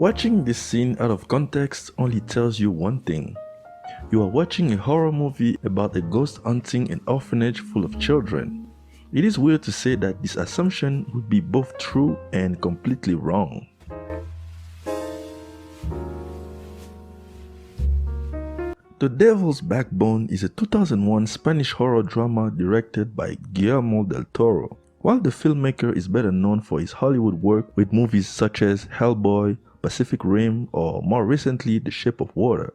Watching this scene out of context only tells you one thing. You are watching a horror movie about a ghost hunting an orphanage full of children. It is weird to say that this assumption would be both true and completely wrong. The Devil's Backbone is a 2001 Spanish horror drama directed by Guillermo Del Toro. While the filmmaker is better known for his Hollywood work with movies such as Hellboy, Pacific Rim, or more recently The Shape of Water,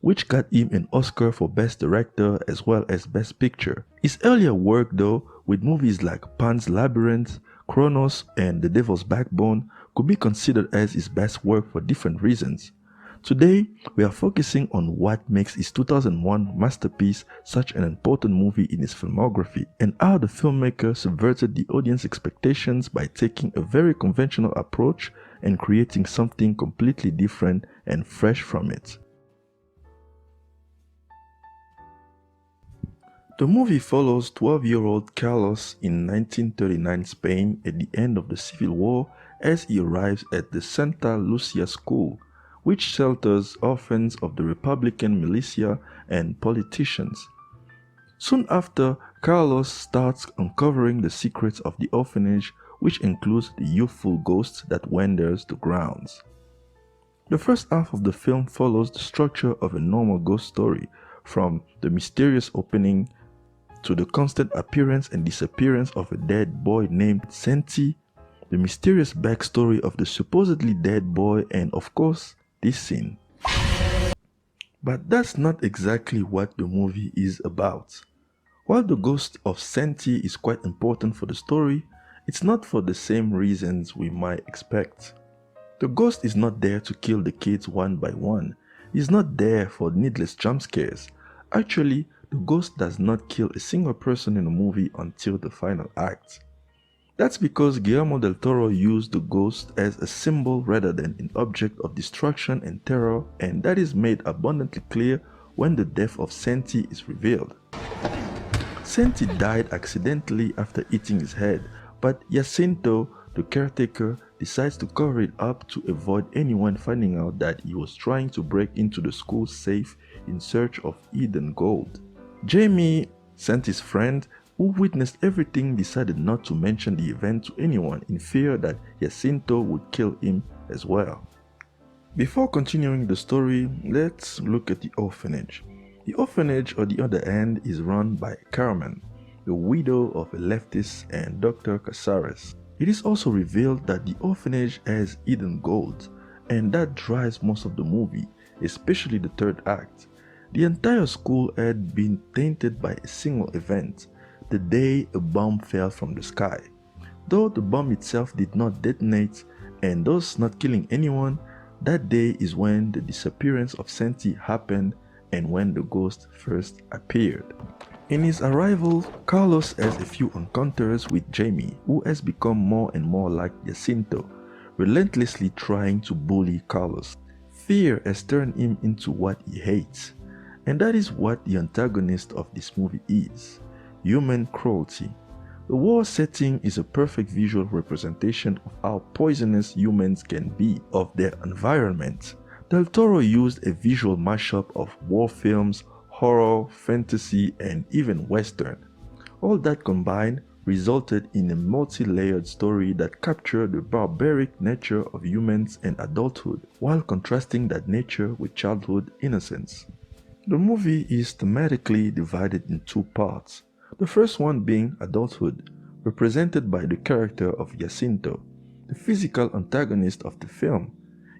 which got him an Oscar for Best Director as well as Best Picture. His earlier work though, with movies like Pan's Labyrinth, Kronos, and The Devil's Backbone, could be considered as his best work for different reasons. Today, we are focusing on what makes his 2001 masterpiece such an important movie in his filmography, and how the filmmaker subverted the audience expectations by taking a very conventional approach and creating something completely different and fresh from it. The movie follows 12-year-old Carlos in 1939 Spain at the end of the Civil War as he arrives at the Santa Lucia School, which shelters orphans of the Republican militia and politicians. Soon after, Carlos starts uncovering the secrets of the orphanage, which includes the youthful ghosts that wanders the grounds. The first half of the film follows the structure of a normal ghost story, from the mysterious opening to the constant appearance and disappearance of a dead boy named Santi, the mysterious backstory of the supposedly dead boy, and of course, this scene. But that's not exactly what the movie is about. While the ghost of Santi is quite important for the story, it's not for the same reasons we might expect. The ghost is not there to kill the kids one by one. He's not there for needless jump scares. Actually, the ghost does not kill a single person in the movie until the final act. That's because Guillermo Del Toro used the ghost as a symbol rather than an object of destruction and terror, and that is made abundantly clear when the death of Santi is revealed. Santi died accidentally after eating his head, but Jacinto, the caretaker, decides to cover it up to avoid anyone finding out that he was trying to break into the school safe in search of hidden gold. Jamie, Santi's friend, who witnessed everything, decided not to mention the event to anyone in fear that Jacinto would kill him as well. Before continuing the story, let's look at the orphanage. The orphanage, on the other hand, is run by Carmen, the widow of a leftist, and Dr. Casares. It is also revealed that the orphanage has hidden gold, and that drives most of the movie, especially the third act. The entire school had been tainted by a single event, the day a bomb fell from the sky. Though the bomb itself did not detonate and thus not killing anyone, that day is when the disappearance of Santi happened and when the ghost first appeared. In his arrival, Carlos has a few encounters with Jamie, who has become more and more like Jacinto, relentlessly trying to bully Carlos. Fear has turned him into what he hates, and that is what the antagonist of this movie is: human cruelty. The war setting is a perfect visual representation of how poisonous humans can be of their environment. Del Toro used a visual mashup of war films, horror, fantasy, and even western. All that combined resulted in a multi-layered story that captured the barbaric nature of humans and adulthood, while contrasting that nature with childhood innocence. The movie is thematically divided in two parts. The first one being adulthood, represented by the character of Jacinto, the physical antagonist of the film.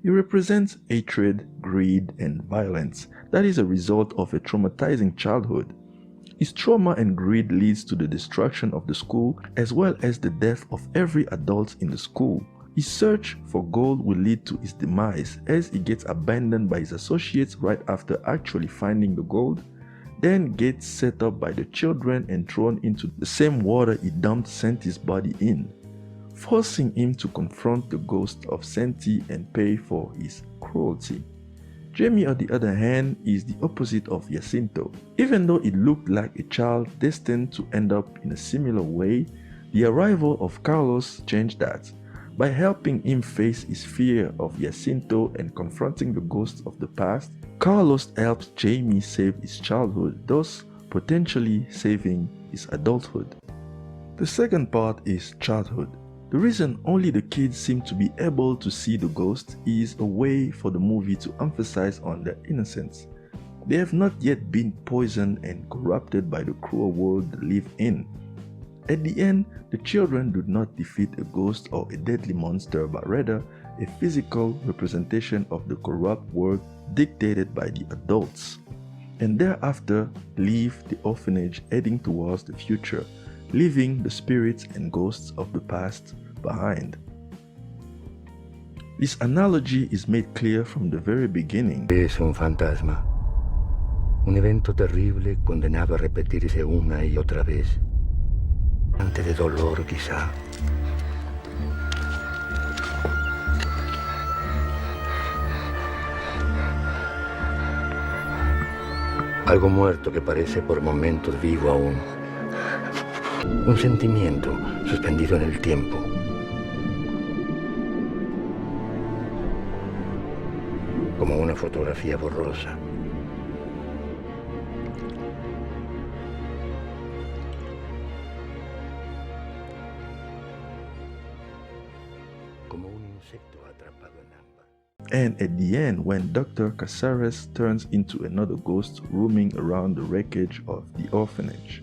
He represents hatred, greed, and violence that is a result of a traumatizing childhood. His trauma and greed leads to the destruction of the school as well as the death of every adult in the school. His search for gold will lead to his demise as he gets abandoned by his associates right after actually finding the gold, then gets set up by the children and thrown into the same water he dumped Santi's body in, forcing him to confront the ghost of Santi and pay for his cruelty. Jamie, on the other hand, is the opposite of Jacinto. Even though it looked like a child destined to end up in a similar way, the arrival of Carlos changed that. By helping him face his fear of Jacinto and confronting the ghosts of the past, Carlos helps Jamie save his childhood, thus potentially saving his adulthood. The second part is childhood. The reason only the kids seem to be able to see the ghost is a way for the movie to emphasize on their innocence. They have not yet been poisoned and corrupted by the cruel world they live in. At the end, the children do not defeat a ghost or a deadly monster, but rather a physical representation of the corrupt world dictated by the adults, and thereafter leave the orphanage heading towards the future, leaving the spirits and ghosts of the past behind. This analogy is made clear from the very beginning. Es un fantasma, un evento terrible condenado a repetirse una y otra vez. De dolor, quizá. Algo muerto que parece por momentos vivo aún. Un sentimiento suspendido en el tiempo. Como una fotografía borrosa. And at the end, when Dr. Casares turns into another ghost roaming around the wreckage of the orphanage.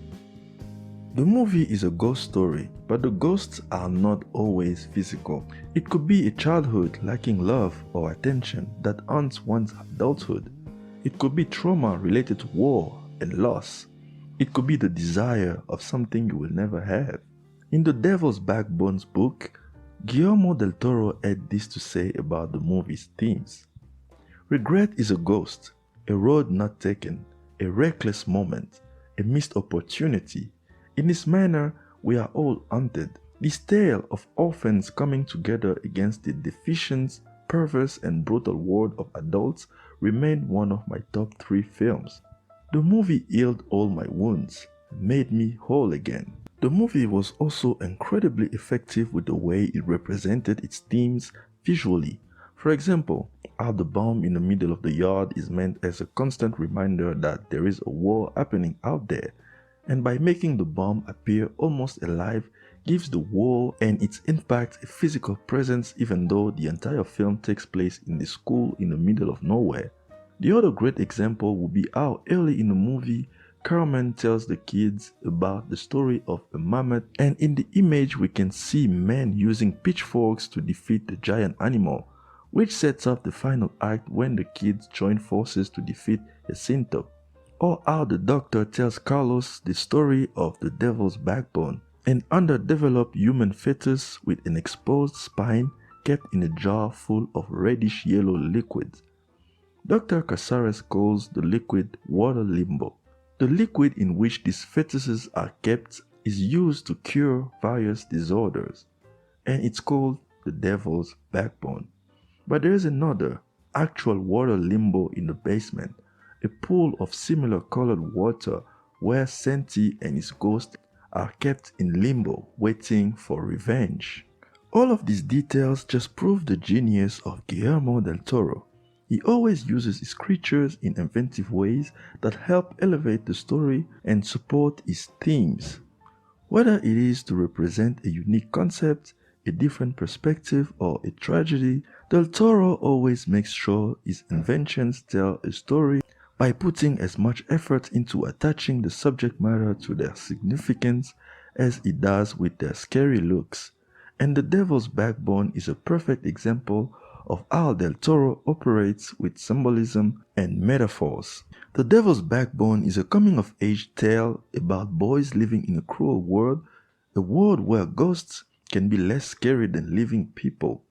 The movie is a ghost story, but the ghosts are not always physical. It could be a childhood lacking love or attention that haunts one's adulthood. It could be trauma related to war and loss. It could be the desire of something you will never have. In the Devil's Backbones book, Guillermo Del Toro had this to say about the movie's themes. Regret is a ghost, a road not taken, a reckless moment, a missed opportunity. In this manner, we are all haunted. This tale of orphans coming together against the deficient, perverse and brutal world of adults remained one of my top 3 films. The movie healed all my wounds, made me whole again. The movie was also incredibly effective with the way it represented its themes visually. For example, how the bomb in the middle of the yard is meant as a constant reminder that there is a war happening out there, and by making the bomb appear almost alive gives the war and its impact a physical presence even though the entire film takes place in the school in the middle of nowhere. The other great example would be how early in the movie Carmen tells the kids about the story of a mammoth, and in the image we can see men using pitchforks to defeat the giant animal, which sets up the final act when the kids join forces to defeat Jacinto. Or how the doctor tells Carlos the story of the devil's backbone, an underdeveloped human fetus with an exposed spine kept in a jar full of reddish yellow liquid. Dr. Casares calls the liquid water limbo. The liquid in which these fetuses are kept is used to cure various disorders, and it's called the devil's backbone. But there is another, actual water limbo in the basement, a pool of similar colored water where Santi and his ghost are kept in limbo, waiting for revenge. All of these details just prove the genius of Guillermo Del Toro. He always uses his creatures in inventive ways that help elevate the story and support his themes. Whether it is to represent a unique concept, a different perspective, or a tragedy, Del Toro always makes sure his inventions tell a story by putting as much effort into attaching the subject matter to their significance as he does with their scary looks. And The Devil's Backbone is a perfect example of how Del Toro operates with symbolism and metaphors. The Devil's Backbone is a coming-of-age tale about boys living in a cruel world, a world where ghosts can be less scary than living people,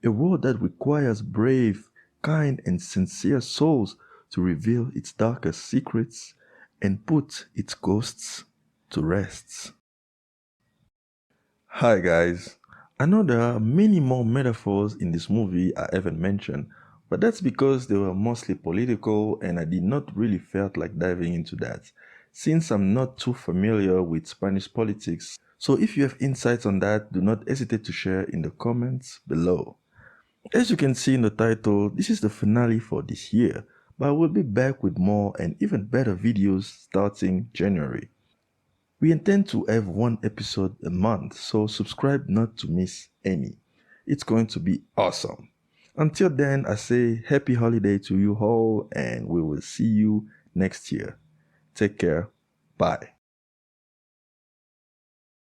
a world that requires brave, kind, and sincere souls to reveal its darkest secrets and put its ghosts to rest. Hi guys. I know there are many more metaphors in this movie I haven't mentioned, but that's because they were mostly political and I did not really felt like diving into that, since I'm not too familiar with Spanish politics, So if you have insights on that, do not hesitate to share in the comments below. As you can see in the title, this is the finale for this year, but we'll be back with more and even better videos starting January. We intend to have one episode a month, so subscribe not to miss any. It's going to be awesome. Until then, I say happy holiday to you all and we will see you next year. Take care. Bye.